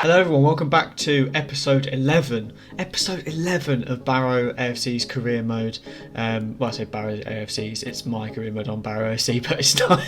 Hello everyone, welcome back to episode 11 of Barrow AFC's career mode. Well, I say Barrow AFC's, it's my career mode on Barrow AFC, but it's not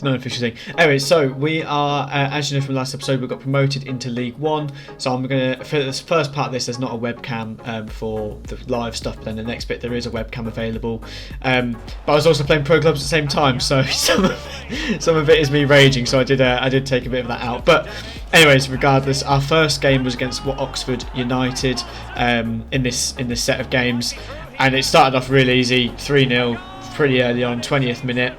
an official thing. Anyway, so we are, as you know from the last episode, we got promoted into League One. So I'm going to, for this first part of this, there's not a webcam for the live stuff, but then the next bit there is a webcam available. But I was also playing pro clubs at the same time, so some of it is me raging, so I did take a bit of that out. But anyways, regardless, our first game was against Oxford United in this set of games, and it started off really easy, 3-0 pretty early on, 20th minute,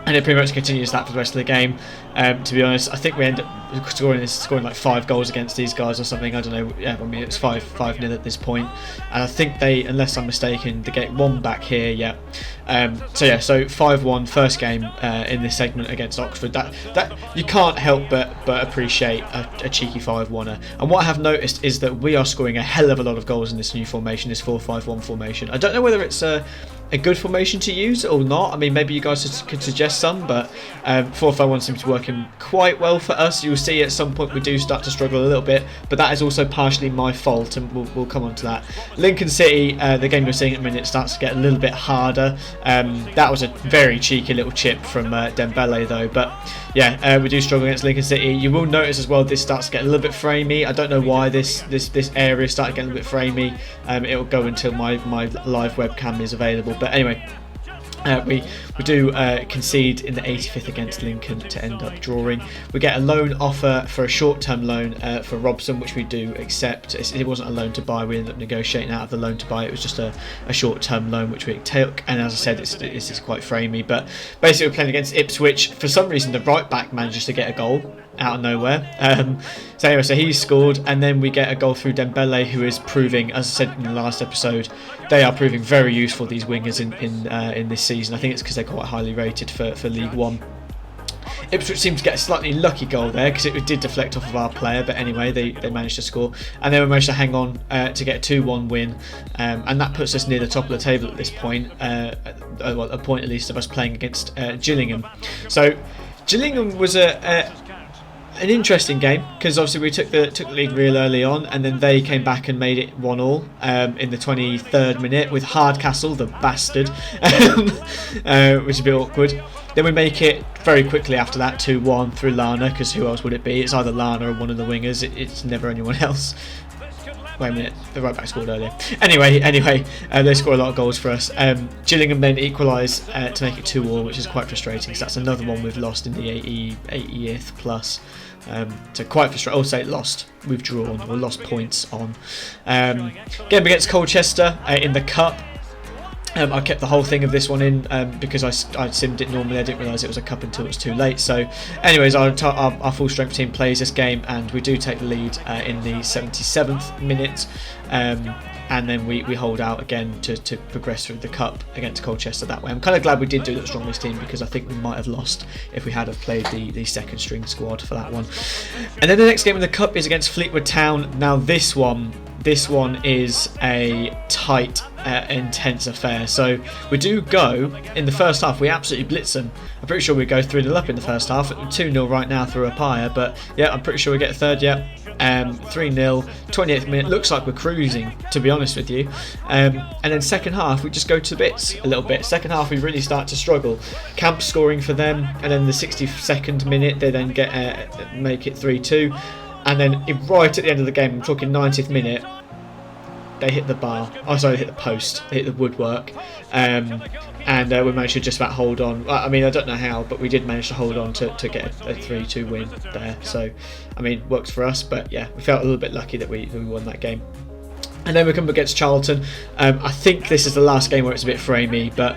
and it pretty much continues that for the rest of the game. To be honest, I think we end up scoring like 5 goals against these guys or something. I don't know. Yeah, I mean, it's 5-0 at this point, and I think they, unless I'm mistaken, they get one back here. Yeah. So 5-1 first game in this segment against Oxford. That you can't help but appreciate a cheeky 5-1er. And what I have noticed is that we are scoring a hell of a lot of goals in this new formation, this 4-5-1 formation. I don't know whether it's a good formation to use or not. I mean, maybe you guys could suggest some, but 4-5-1 seems to be working quite well for us. You'll see at some point we do start to struggle a little bit, but that is also partially my fault, and we'll come on to that. Lincoln City, the game you're seeing at the minute, starts to get a little bit harder. That was a very cheeky little chip from Dembele though, but yeah, we do struggle against Lincoln City. You will notice as well this starts to get a little bit framey. I don't know why this area started getting a little bit framey. It will go until my live webcam is available. But anyway, we do concede in the 85th against Lincoln to end up drawing. We get a loan offer for a short-term loan for Robson, which we do accept. It wasn't a loan to buy. We ended up negotiating out of the loan to buy. It was just a short-term loan which we took. And as I said, this is quite framey. But basically, we're playing against Ipswich. For some reason, the right back manages to get a goal out of nowhere. So anyway, so he scored, and then we get a goal through Dembele, who is proving, as I said in the last episode, they are proving very useful, these wingers in this season. I think it's because they're quite highly rated for League One. Ipswich seemed to get a slightly lucky goal there because it did deflect off of our player, but anyway, they managed to score, and then we managed to hang on to get a 2-1 win, and that puts us near the top of the table at this point, a point at least of us playing against Gillingham. So Gillingham was an interesting game because obviously we took the lead real early on, and then they came back and made it 1-1 in the 23rd minute with Hardcastle, the bastard, which is a bit awkward. Then we make it very quickly after that 2-1 through Lana, because who else would it be? It's either Lana or one of the wingers. It's never anyone else. Wait a minute, the right back scored earlier. Anyway, they score a lot of goals for us. Gillingham then equalise to make it 2-2, which is quite frustrating because that's another one we've lost in the 80th plus. So quite frustrating. Also, we've drawn or lost points on. Game against Colchester in the cup. I kept the whole thing of this one in because I simmed it normally. I didn't realise it was a cup until it was too late. So anyways, our full strength team plays this game, and we do take the lead in the 77th minute, and then we hold out again to progress through the cup against Colchester that way. I'm kind of glad we did do that strongest team, because I think we might have lost if we had have played the second string squad for that one. And then the next game in the cup is against Fleetwood Town. Now this one is a tight, intense affair. So we do go in the first half. We absolutely blitz them. I'm pretty sure we go 3-0 up in the first half. 2-0 right now through a pyre, but yeah, I'm pretty sure we get a third. Yeah, 3-0. 28th minute. Looks like we're cruising, to be honest with you. And then second half, we just go to bits a little bit. Second half, we really start to struggle. Camp scoring for them, and then the 62nd minute, they then make it 3-2. And then right at the end of the game, I'm talking 90th minute, they hit the bar. Oh, sorry, they hit the post. They hit the woodwork. And we managed to just about hold on. I mean, I don't know how, but we did manage to hold on to get a 3-2 win there. So, I mean, works for us. But yeah, we felt a little bit lucky that we won that game. And then we come against Charlton. I think this is the last game where it's a bit framey, but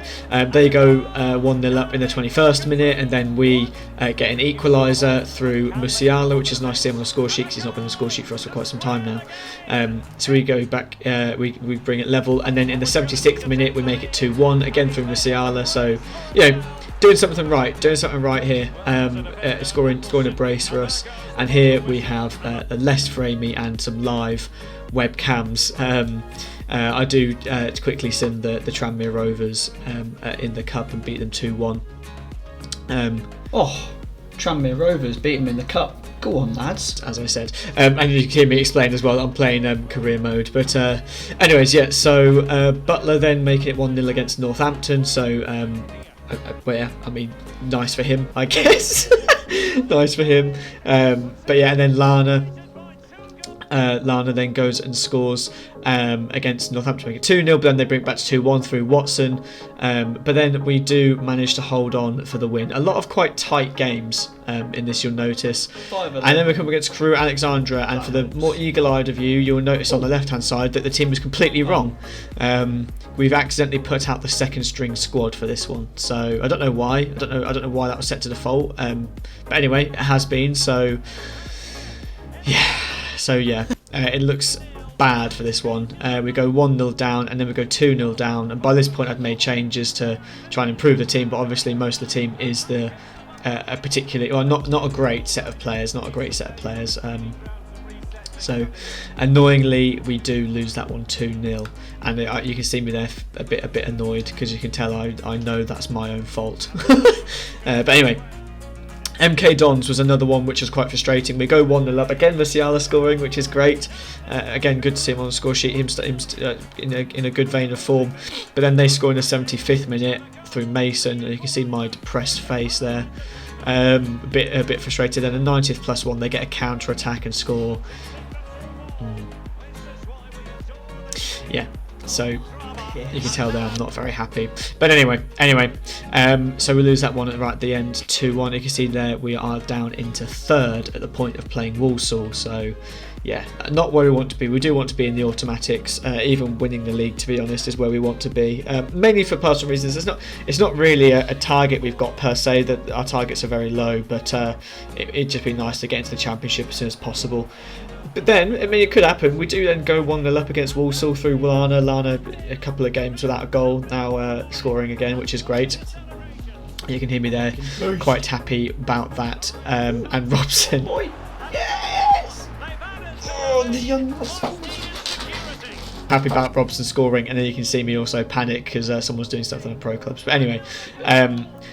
they go 1-0 up in the 21st minute, and then we get an equaliser through Musiala, which is nice to see him on the score sheet because he's not been on the score sheet for us for quite some time now. So we go back, we bring it level, and then in the 76th minute we make it 2-1 again through Musiala. So doing something right here. Scoring a brace for us, and here we have a less framey and some live webcams. I do quickly sim the Tranmere Rovers in the cup and beat them 2-1. Tranmere Rovers beat them in the cup. Go on, lads, as I said. And you can hear me explain as well that I'm playing career mode. But anyways, yeah, so Butler then making it 1-0 against Northampton. So, well, yeah, I mean, nice for him, I guess. Nice for him. But yeah, and then Lana then goes and scores against Northampton, make it 2-0, but then they bring it back to 2-1 through Watson. But then we do manage to hold on for the win. A lot of quite tight games in this, you'll notice. And then we come against Crewe Alexandra, and for the more eagle-eyed of you, you'll notice on the left-hand side that the team was completely wrong. We've accidentally put out the second-string squad for this one, so I don't know why. I don't know why that was set to default. But anyway, it has been. So yeah. It looks bad for this one. We go 1-0 down, and then we go 2-0 down, and by this point I'd made changes to try and improve the team, but obviously most of the team is a particularly, well, not a great set of players, so annoyingly we do lose that one 2-0, and you can see me there a bit annoyed, because you can tell I know that's my own fault. But anyway, MK Dons was another one which was quite frustrating. We go 1-0 up again. Musiala scoring, which is great. Again, good to see him on the score sheet. Him in a good vein of form. But then they score in the 75th minute through Mason. And you can see my depressed face there. A bit frustrated. Then the 90th +1, they get a counter attack and score. Yeah. So you can tell there I'm not very happy. But anyway, so we lose that one right at the end, 2-1. You can see there we are down into third at the point of playing Walsall. So yeah, not where we want to be. We do want to be in the automatics. Even winning the league, to be honest, is where we want to be. Mainly for personal reasons. It's not really a target we've got per se. That our targets are very low, but it'd just be nice to get into the championship as soon as possible. But then, I mean, it could happen. We do then go 1-0 up against Walsall through Lana. Lana, a couple of games without a goal, now scoring again, which is great. You can hear me there, quite happy about that. And Robson. Yes! Oh, the young happy about Robson scoring, and then you can see me also panic because someone's doing stuff on the pro clubs. But anyway,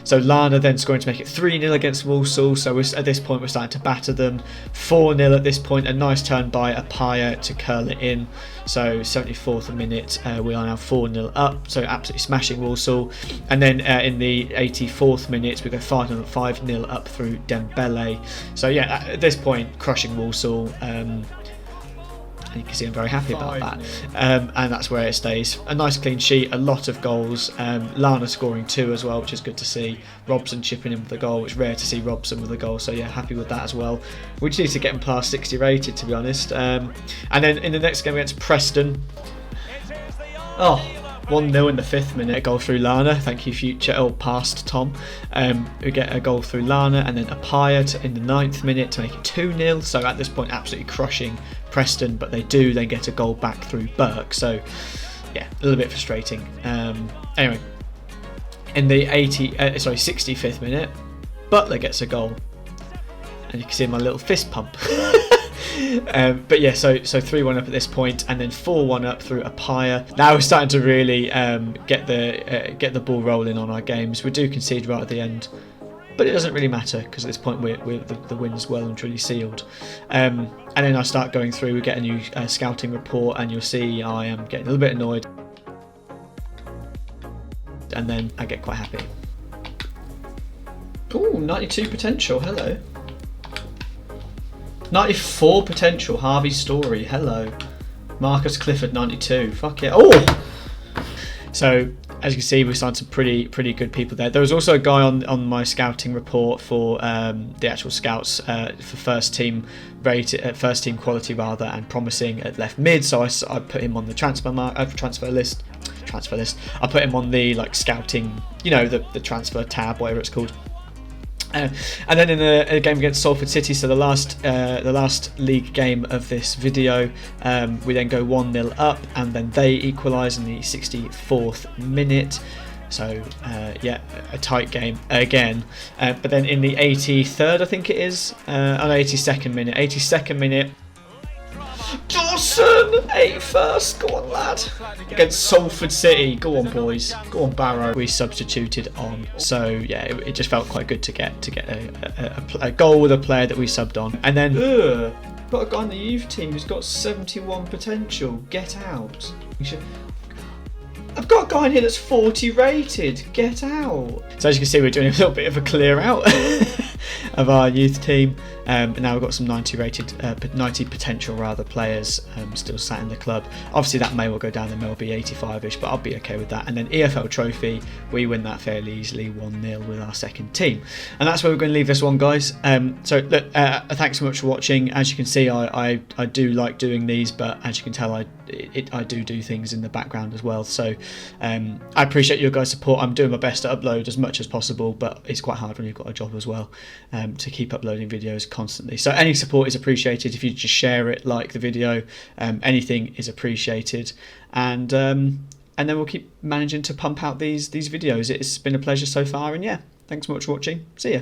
so Lana then scoring to make it 3-0 against Walsall. So at this point we're starting to batter them. 4-0 at this point. A nice turn by Apaya to curl it in. So 74th minute, we are now 4-0 up. So absolutely smashing Walsall. And then in the 84th minute we go 5-0 up through Dembele. So yeah, at this point crushing Walsall. And you can see I'm very happy about that. And that's where it stays. A nice clean sheet, a lot of goals. Lana scoring 2 as well, which is good to see. Robson chipping in with a goal. It's rare to see Robson with a goal, so yeah, happy with that as well. We just need to get him past 60 rated, to be honest. And then in the next game against Preston, 1-0 in the 5th minute, a goal through Lana. Thank you, past Tom. We get a goal through Lana, and then Apaya in the 9th minute to make it 2-0. So at this point, absolutely crushing Preston, but they do then get a goal back through Burke. So yeah, a little bit frustrating. Anyway, in the 65th minute, Butler gets a goal, and you can see my little fist pump. But yeah, so 3-1 up at this point, and then 4-1 up through Apaya. Now we're starting to really get the ball rolling on our games. We do concede right at the end, but it doesn't really matter because at this point the win's well and truly sealed. And then I start going through. We get a new scouting report, and you'll see I am getting a little bit annoyed, and then I get quite happy. Ooh, 92 potential. Hello. 94 potential, Harvey Story, hello. Marcus Clifford, 92, fuck yeah. Oh! So, as you can see, we signed some pretty good people there. There was also a guy on my scouting report for the actual scouts for first team quality rather, and promising at left mid, so I put him on the transfer list. I put him on the scouting, the transfer tab, whatever it's called. And then in a game against Salford City, so the last league game of this video, we then go 1-0 up, and then they equalise in the 64th minute. So yeah, a tight game again. But then in the 83rd, I think it is, on 82nd minute, Garzon, 81st. Go on, lad. Against Salford City. Go on, boys. Go on, Barrow. We substituted on. So yeah, it just felt quite good to get a goal with a player that we subbed on. And then got a guy in the youth team who's got 71 potential. Get out. I've got a guy in here that's 40 rated. Get out. So as you can see, we're doing a little bit of a clear out of our youth team. And now we've got some 90 rated, 90 potential rather players still sat in the club. Obviously that may well go down, the may well be 85ish, but I'll be okay with that. And then EFL trophy, we win that fairly easily, 1-0 with our second team. And that's where we're going to leave this one, guys. So look, thanks so much for watching. As you can see, I do like doing these, but as you can tell, I do things in the background as well. So I appreciate your guys' support. I'm doing my best to upload as much as possible, but it's quite hard when you've got a job as well, to keep uploading videos constantly. So any support is appreciated. If you just share it, like the video, anything is appreciated. And then we'll keep managing to pump out these videos. It's been a pleasure so far, and yeah, thanks so much for watching. See ya.